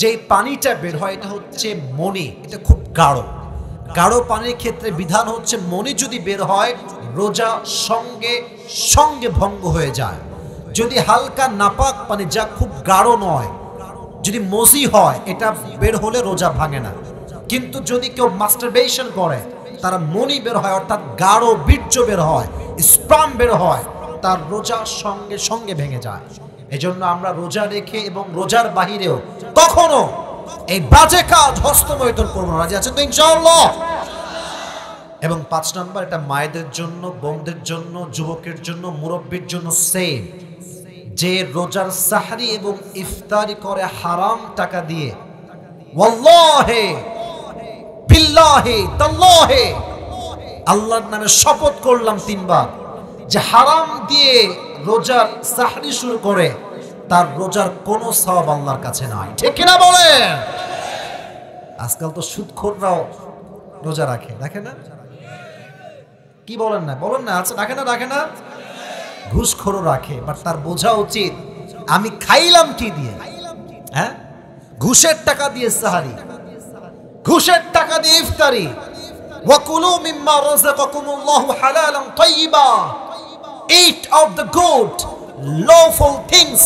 যে পানিটা বের হয় এটা হচ্ছে মনি, এটা খুব গাঢ়। গাঢ় পানির ক্ষেত্রে বিধান হচ্ছে মনি যদি বের হয়, রোজা সঙ্গে সঙ্গে ভঙ্গ হয়ে যায়। যদি হালকা নাপাক পানি, যা খুব গাঢ় নয়, যদি মজি হয়, এটা বের হলে রোজা ভাঙে না। কিন্তু যদি কেউ মাস্টারবেশন করে, তার মনি বের হয়, অর্থাৎ গাঢ় বীর্য বের হয়, স্পার্ম বের হয়, তার রোজা সঙ্গে সঙ্গে ভেঙে যায়। এজন্য আমরা রোজা রেখে এবং রোজার বাহিরেও কখনো এই বাজে কাজ হস্তমৈথুন করবো না। রাজি আছেন তো ইনশাআল্লাহ? এবং 5 নম্বর, এটা মায়েদের জন্য, বোনদের জন্য, যুবকের জন্য, মুরব্বীর জন্য সেম, যে রোজার সাহরি এবং ইফতারি করে হারাম টাকা দিয়ে, ওয়াল্লাহি বিল্লাহি তাল্লাহি, আল্লাহর নামে শপথ করলাম 3 বার, যে হারাম দিয়ে রোজার সাহরি শুরু করে, তার রোজার কোনো সওয়াব আল্লাহর কাছে নাই। ঠিক কিনা বলেন? আজকাল তো সুদখোররাও রোজা রাখে, রাখে না? কি বলেন না? বলেন না, আচ্ছা রাখে না? রাখে না? ঘুষখোরও রাখে, বাট তার বোঝা উচিত আমি খাইলাম কি দিয়ে। হ্যাঁ, ঘুষের টাকা দিয়ে সাহারি, ঘুষের টাকা দিয়ে ইফতারি। ওয়াকুলু মিম্মা রাযাকাকুমুল্লাহু হালালান তাইয়্যিবা, eat of the good lawful things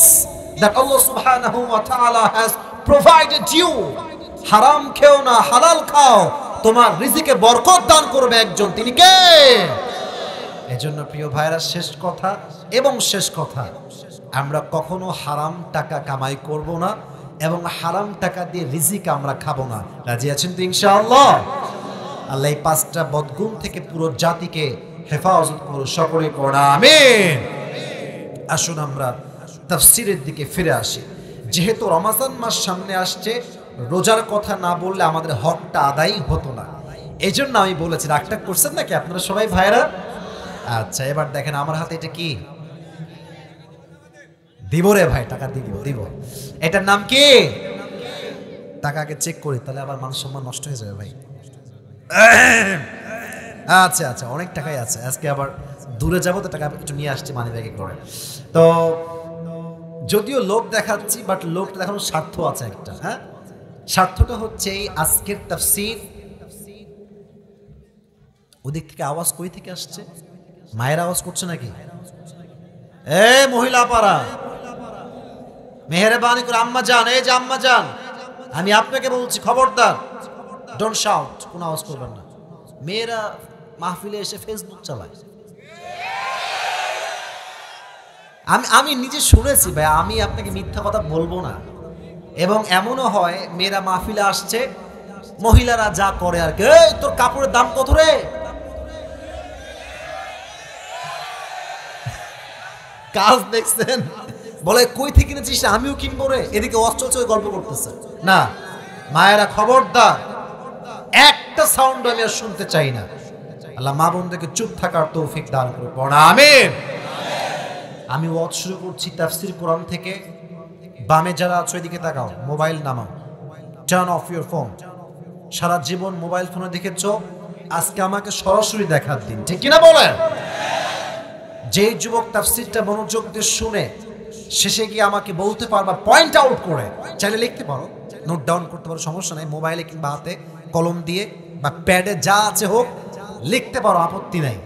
that Allah subhanahu wa ta'ala has provided you. হারাম খেও না, হালাল খাও, তোমার রিজিকে বরকত দান করবে একজন, তিনি কে? এজন্য প্রিয় ভাইরা, শেষ কথা এবং শেষ কথা, আমরা কখনো হারাম টাকা কামাই করব না এবং হারাম টাকা দিয়ে রিজিক আমরা খাবো না। রাজি আছেন তো ইনশাআল্লাহ? আল্লাহ এই 5টা বদগুণ থেকে পুরো জাতিকে হেফাজত করুন, সকলে পড়া আমিন। আসুন আমরা তাফসীরের দিকে ফিরে আসি। যেহেতু রমজান মাস সামনে আসছে, রোজার কথা না বললে আমাদের হকটা আদায় হতো না। এই জন্য আমি বলেছি, রাগটা করছেন নাকি আপনারা সবাই ভাইরা? আচ্ছা, এবার দেখেন আমার হাতে এটা কি, দিব রে ভাই, টাকা দিব দিব। এটার নাম কি? টাকা আগে চেক করি, তাহলে আবার মান সম্মান নষ্ট হয়ে যাবে ভাই। আচ্ছা আচ্ছা, অনেক টাকাই আছে, আজকে আবার দূরে যাবো তো টাকা একটু নিয়ে আসছি মানি ব্যাগে করে। তো যদিও লোক দেখাচ্ছি, বাট লোকটা দেখানোর স্বার্থ আছে একটা। হ্যাঁ, স্বার্থটা হচ্ছে এই আজকের তাফসীর। ওদিক থেকে আওয়াজ কই থেকে আসছে? মায়ের আওয়াজ করছে নাকি? এ মহিলা পাড়া, মেহেরবানি করে আম্মা যান, এই যে আম্মা যান, আমি আপনাকে বলছি খবরদার, ডোন্ট শাউট, কোনো আওয়াজ করবেন না। মেয়েরা মাহফিলে এসে ফেসবুক চালায়। আমি নিজে শুনেছি ভাই, আমি আপনাকে মিথ্যা কথা বলবো না। এবং এমনও হয় মেয়েরা মাহফিলে আসছে, মহিলারা যা করে আর কি, এই তোর কাপড়ের দাম কত রে? কাজ দেখছেন? বলে কই থেকে কিনেছিস? আমিও কিনবো রে। এদিকে অস্ত্র চলে গল্প করতেছে। না মায়েরা, খবরদার, একটা সাউন্ড আমি আর শুনতে চাই না। আল্লাহ মা বোনদেরকে চুপ থাকার তৌফিক দান করুন, পড়া আমিন। আমি ওয়াজ শুরু করছি তাফসীর কোরআন থেকে। বামে যারা আছো এদিকে তাকাও, মোবাইল নামাও, টার্ন অফ ইউর ফোন। সারা জীবন মোবাইল ফোনে দেখেছো, আজকে আমাকে সরাসরি দেখার দিন, ঠিক কিনা বলেন? যেই যুবক তাফসীরটা মনোযোগ দিয়ে শুনে শেষে গিয়ে আমাকে বলতে পারবা, পয়েন্ট আউট করে, চাইলে লিখতে পারো, নোট ডাউন করতে পারো, সমস্যা নাই, মোবাইলে কিংবা হাতে কলম দিয়ে বা প্যাডে যা আছে হোক লিখতে পারো, আপত্তি নাই।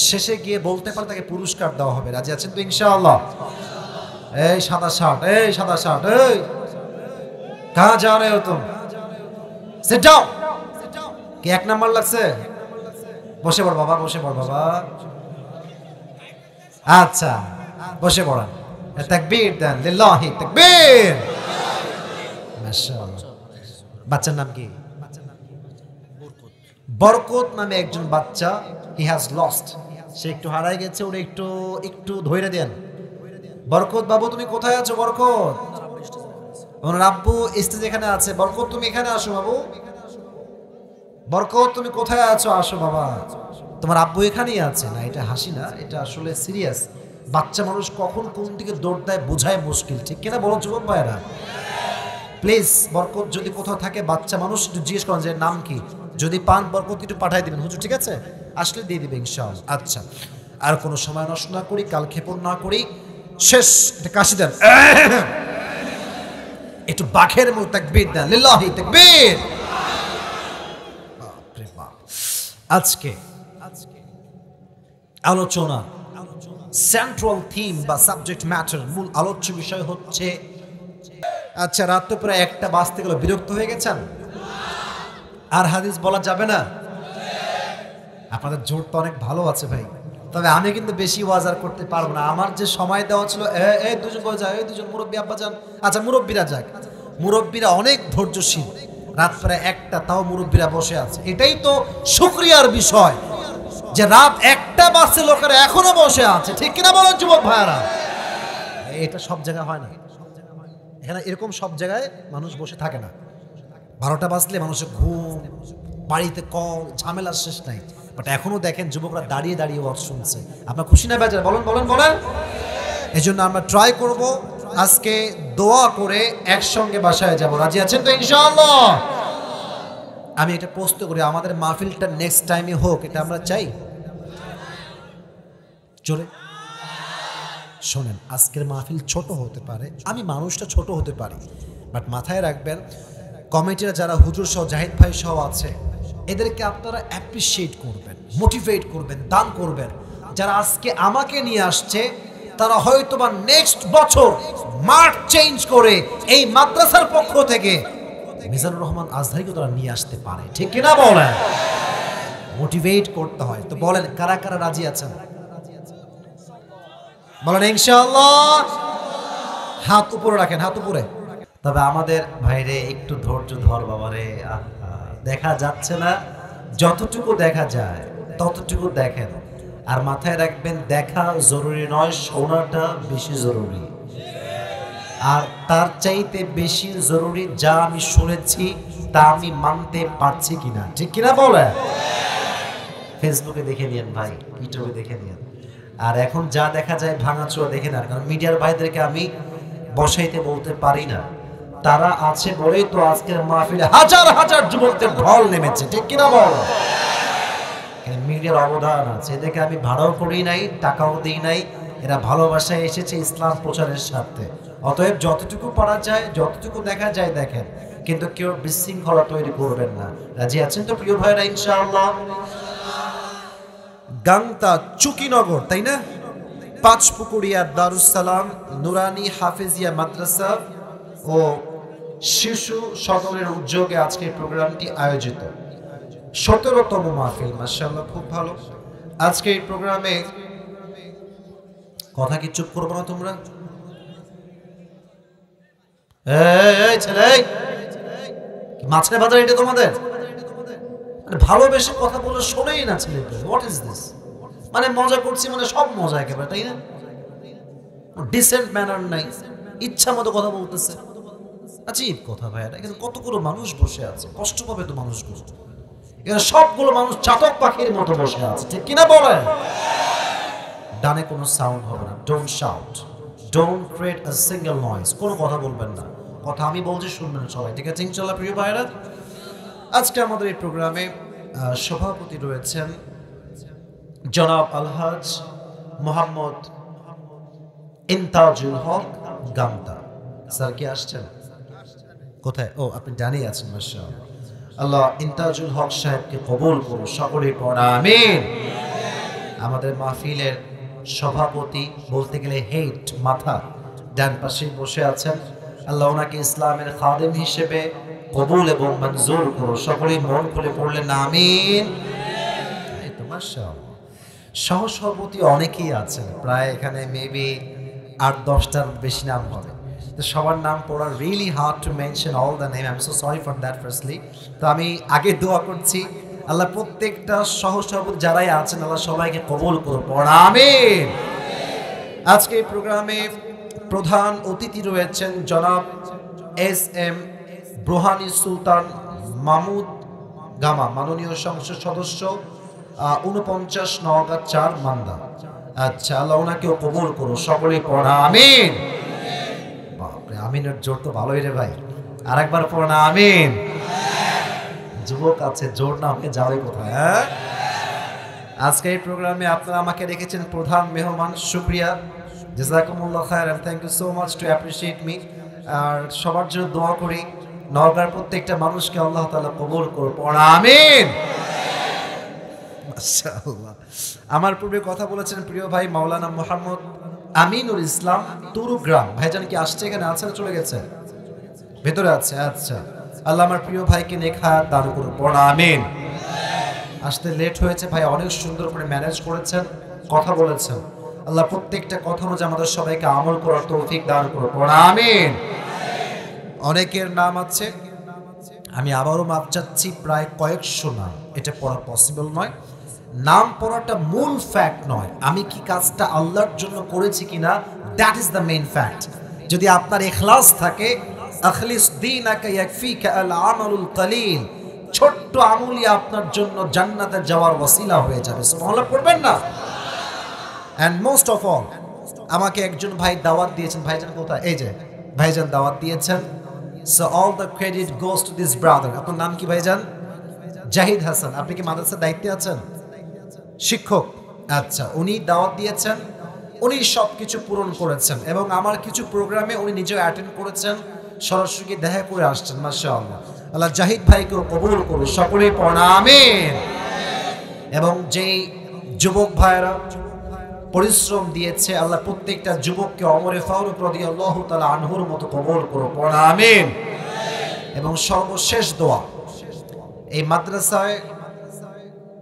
শেষে গিয়ে বলতে পারো, তাকে পুরস্কার দেওয়া হবে। রাজি আছেন তো ইনশাআল্লাহ? এই সাদা শার্ট, এই সাদা শার্ট, এই কাহা যা রে হো তুম? Sit down. কি 1 নাম্বার লাগছে? বসে পড় বাবা, বসে পড় বাবা। আচ্ছা বসে পড়েন। তাকবীর দেন, লিল্লাহি তাকবীর। মাশাআল্লাহ। বাচ্চার নাম কি? বরকত নামে একজন বাচ্চা, হি হ্যাজ লস্ট, সে একটু হারায় গেছে, ওরে একটু ধইরে দেন। বরকত বাবু তুমি কোথায় আছো? বরকত, ওনার আব্বু স্টেজ এখানে আছে। বরকত তুমি এখানে আসো বাবু। বরকত তুমি কোথায় আছো? আসো বাবা, তোমার আব্বু এখানেই আছে। না এটা হাসি না, এটা আসলে সিরিয়াস। বাচ্চা মানুষ কখন কোন দিকে দৌড় দেয় বোঝায় মুশকিল, ঠিক কিনা বলো যুবক ভাইরা? প্লিজ বরকত যদি কোথাও থাকে, বাচ্চা মানুষ একটু জিজ্ঞেস করেন যে নাম কি, যদি পান বরকত একটু পাঠাই দিবেন হুজুর, ঠিক আছে? আসলে দিয়ে দিবে ইনশাআল্লাহ। আচ্ছা, আর কোনো সময় নষ্ট না করি, কাল ক্ষেপণ না করি, শেষ এটা কাশি দেন, একটু বাঘের মতো তাকবীর দেন, লিল্লাহি তাকবীর। আজকে আলোচনা সেন্ট্রাল থিম বা সাবজেক্ট ম্যাটার, মূল আলোচ্য বিষয় হচ্ছে, আচ্ছা রাত তো প্রায় 1টা বাজতে গেল, বিরক্ত হয়ে গেছেন? আর হাদিস বলা যাবে না? আপনাদের জোর তো অনেক ভালো আছে ভাই, তবে আমি কিন্তু বেশি ওয়াজ আর করতে পারবো না। আমার যে সময় দেওয়া ছিল, এই দুজন করে যায়, এই দুজন মুরব্বী আব্বা যান, আচ্ছা মুরব্বীরা যাক, মুরব্বীরা অনেক ধৈর্যশীল, রাত প্রায় 1টা, তাও মুরব্বীরা বসে আছে। এটাই তো শুকরিয়ার বিষয় যে রাত 1টা বাজছে, লোকেরা এখনো বসে আছে, ঠিক কিনা বলেন যুবক ভাইয়ারা? এটা সব জায়গায় হয় না, এখানে এরকম সব জায়গায় মানুষ বসে থাকে না। 12টা বাজলে মানুষের ঘুম, বাড়িতে কল, ঝামেলার শেষ নাই। বাট এখনো দেখেন যুবকরা দাঁড়িয়ে দাঁড়িয়ে ওয়াজ শুনছে। আপনার খুশি না বেজার? বলেন বলেন বলেন। এই জন্য আমরা ট্রাই করব আজকে দোয়া করে একসঙ্গে বাসায় যাব। রাজি আছেন তো ইনশাআল্লাহ? আমি এটা পোস্ট করি, আমাদের মাহফিলটা নেক্সট টাইমে হোক, এটা আমরা চাই। চলে শোনেন, আজকের মাহফিল ছোট হতে পারে, আমি মানুষটা ছোট হতে পারি, বাট মাথায় রাখবেন কমিটিরা যারা হুজুর সহ জাহিদ ভাই সহ আছে, এদেরকে আপনারা অ্যাপ্রিসিয়েট করবেন, মোটিভেট করবেন, দান করবেন। যারা আজকে আমাকে নিয়ে আসছে তারা হয়তোবা নেক্সট বছর মাঠ চেঞ্জ করে এই মাদ্রাসার পক্ষ থেকে মিজানুর রহমান আজহারিকে তারা নিয়ে আসতে পারে, ঠিক কিনা বলেন? মোটিভেট করতে হয়। তো বলেন কারা কারা রাজি আছেন? বলেন ইনশাআল্লাহ। হাত উপরে রাখেন, হাত উপরে। তবে আমাদের ভাইরে একটু ধৈর্য ধর বাবারে, দেখা যাচ্ছে না, যতটুকু দেখা যায় ততটুকু দেখেন। আর মাথায় রাখবেন, দেখা জরুরি নয়, শোনাটা বেশি জরুরি। আর তার চাইতে বেশি জরুরি যা আমি শুনেছি তা আমি মানতে পারছি কিনা, ঠিক কিনা বলে? ফেসবুকে দেখে নিন ভাই, ইউটিউবে দেখে নিন। আর এখন যা দেখা যায় ভাঙাচোরা দেখে না, কারণ মিডিয়ার ভাইদেরকে আমি বসাইতে বলতে পারি না। তারা আছে বলেই তো আজকের মাহফিলে হাজার হাজার যুবকদের ঢল নেমেছে, ঠিক কিনা বল? মিডিয়ার অবদান আছে, এদেরকে আমি ভাড়াও করি নাই, টাকাও দিই নাই, এরা ভালোবাসায় এসেছে ইসলাম প্রচারের স্বার্থে। অতএব যতটুকু পারা যায়, যতটুকু দেখা যায় দেখেন, কিন্তু কেউ বিশৃঙ্খলা তৈরি করবেন না। রাজি আছেন তো প্রিয় ভাইরা ইনশাআল্লাহ? গাংতা চুকিনগর, তাই না? পাঁচপুকুরিয়া দারুস সালাম নুরানি হাফেজিয়া মাদ্রাসা ও শিশু সদনের উদ্যোগে আজকে প্রোগ্রামটি আয়োজিত। 17তম মাহফিল, মাশাআল্লাহ, খুব ভালো। আজকে এই প্রোগ্রামে কথা কি চুপ করবো না তোমরা? এই ছেলে, মাছের বাজার এটা তোমাদের? মানে ভালোবেসে কথা বলে শোনেই না ছেলেটা। What is this? মানে মজা করছি, মানে সব মজা একেবারে, তাই না? ডিসেন্ট ম্যানার নাই, ইচ্ছা মতো কথা বলতেছে। আজীব কথা ভাই, এখানে কতগুলো মানুষ বসে আছে, কষ্ট পাবে তো মানুষগুলো। এখানে সবগুলো মানুষ চাতক পাখির মতো বসে আছে, ঠিক কিনা বলেন? ডানে কোনো সাউন্ড হবে না, don't shout, don't create a single noise, কোনো কথা বলবেন না। কথা আমি বলছি শুনবেন সবাই, ঠিক আছে ইনশাআল্লাহ প্রিয় ভাইরা? আজকে আমাদের এই প্রোগ্রামে সভাপতি রয়েছেন জনাব আলহাজ মোহাম্মদ ইনতাজুল হক গামতা স্যার। কি আসছেন? কোথায়? ও, আপনি জানিয়ে আছেন, মাশাআল্লাহ। আল্লাহ ইনতাজুল হক সাহেবকে কবুল করুন, সকলে পড়া আমিন। আমাদের মাহফিলের সভাপতি বলতে গেলে হেড, মাথা, ডান পাশে বসে আছেন। আল্লাহ ওনাকে ইসলামের খাদেম হিসেবে কবুল এবং মঞ্জুর করো, সকলেই মন খুলে পড়লেন আমিন। মাশাআল্লাহ। সহসভাপতি অনেকেই আছেন, প্রায় এখানে মেবি 8-10টার বেশি নাম হবে। তো সবার নাম পড়া really hard to mention all the name, I am so sorry for that firstly. তো আমি আগে দোয়া করছি, আল্লাহ প্রত্যেকটা সহসভাপতি যারাই আছেন আল্লাহ সবাইকে কবুল করো, পড়া আমিন। আজকে এই প্রোগ্রামে প্রধান অতিথি রয়েছেন জনাব এস.এম. ব্রোহানি সুলতান মাহমুদ গামা, মাননীয় সংসদ সদস্য 49 নওগাঁ 4 মান্দা। আচ্ছা, আল্লাহ ওনাকেও কবুল করো, সকলেই পড়া আমিন। বাপরে, আমিনের জোর তো ভালোই রে ভাই, আরেকবার পড়া আমিন। যুবক আছে, জোর না আমাকে যাবে কোথায়? হ্যাঁ, আজকে এই প্রোগ্রামে আপনারা আমাকে রেখেছেন প্রধান মেহমান, শুকরিয়া, জাযাকুমুল্লাহ খায়র, and thank you so much to appreciate me. আর সবার জন্য দোয়া করি, নওগাঁর প্রত্যেকটা মানুষকে আল্লাহ তাআলা কবুল করুন, পড়া আমিন। মাশাআল্লাহ। আমার পূর্বে কথা বলেছেন প্রিয় ভাই মাওলানা মোহাম্মদ আমিনুল ইসলাম তুরুগ্রাম। ভাইজান কি আসছে এখানে? আছে না চলে গেছে? ভেতরে আছে। আচ্ছা, আল্লাহ আমার প্রিয় ভাইকে নেক হায়াত দান করুন, পড়া আমিন। আসতে লেট হয়েছে ভাই, অনেক সুন্দর করে ম্যানেজ করেছেন, কথা বলেছেন। আল্লাহ প্রত্যেকটা কথা অনুযায়ী আমাদের সবাইকে আমল করার তৌফিক দান করুন, পড়া আমিন। অনেকের নাম আছে, আমি আবারও মাপ চাচ্ছি, প্রায় কয়েকশো নাম, এটা পড়া পসিবল নয়। নাম পড়াটা মূল ফ্যাক্ট নয়, আমি কি কাজটা আল্লাহর জন্য করেছি কিনা, that is the main fact. যদি আপনার ইখলাস থাকে, আখলিস দীনাকা ইয়াকফিকা আল আমালুল কলিল, ছোট্ট আমলই আপনার জন্য জান্নাতে যাওয়ার ওয়াসিলা হয়ে যাবে। সুবহানাল্লাহ পড়বেন না? অ্যান্ড মোস্ট অফ অল, আমাকে একজন ভাই দাওয়াত দিয়েছেন, ভাইজান কোথায়? এই যে ভাইজান দাওয়াত দিয়েছেন। So all the credit goes to this brother. আপনার নাম কি ভাইজান? জাহিদ হাসান। আপনি কি মাদ্রাসার দায়িত্বে আছেন? শিক্ষক। আচ্ছা, উনি দাওয়াত দিয়েছেন, উনি সব কিছু পূরণ করেছেন এবং আমার কিছু প্রোগ্রামে উনি নিজেও অ্যাটেন্ড করেছেন, সরাসরি দেখা করে আসছেন। মাশাআল্লাহ, আল্লাহ জাহিদ ভাইকেও কবুল করুন, সকলেই পড়ুন আমিন। এবং যেই যুবক ভাইরা পরিশ্রম দিয়েছে, আল্লাহ প্রত্যেকটা যুবককে ওমর ফারুক রাদিয়াল্লাহু তাআলা আনহুর মতো কবুল করুন, পড়ুন আমিন। এবং সর্বশেষ দোয়া, এই মাদ্রাসায়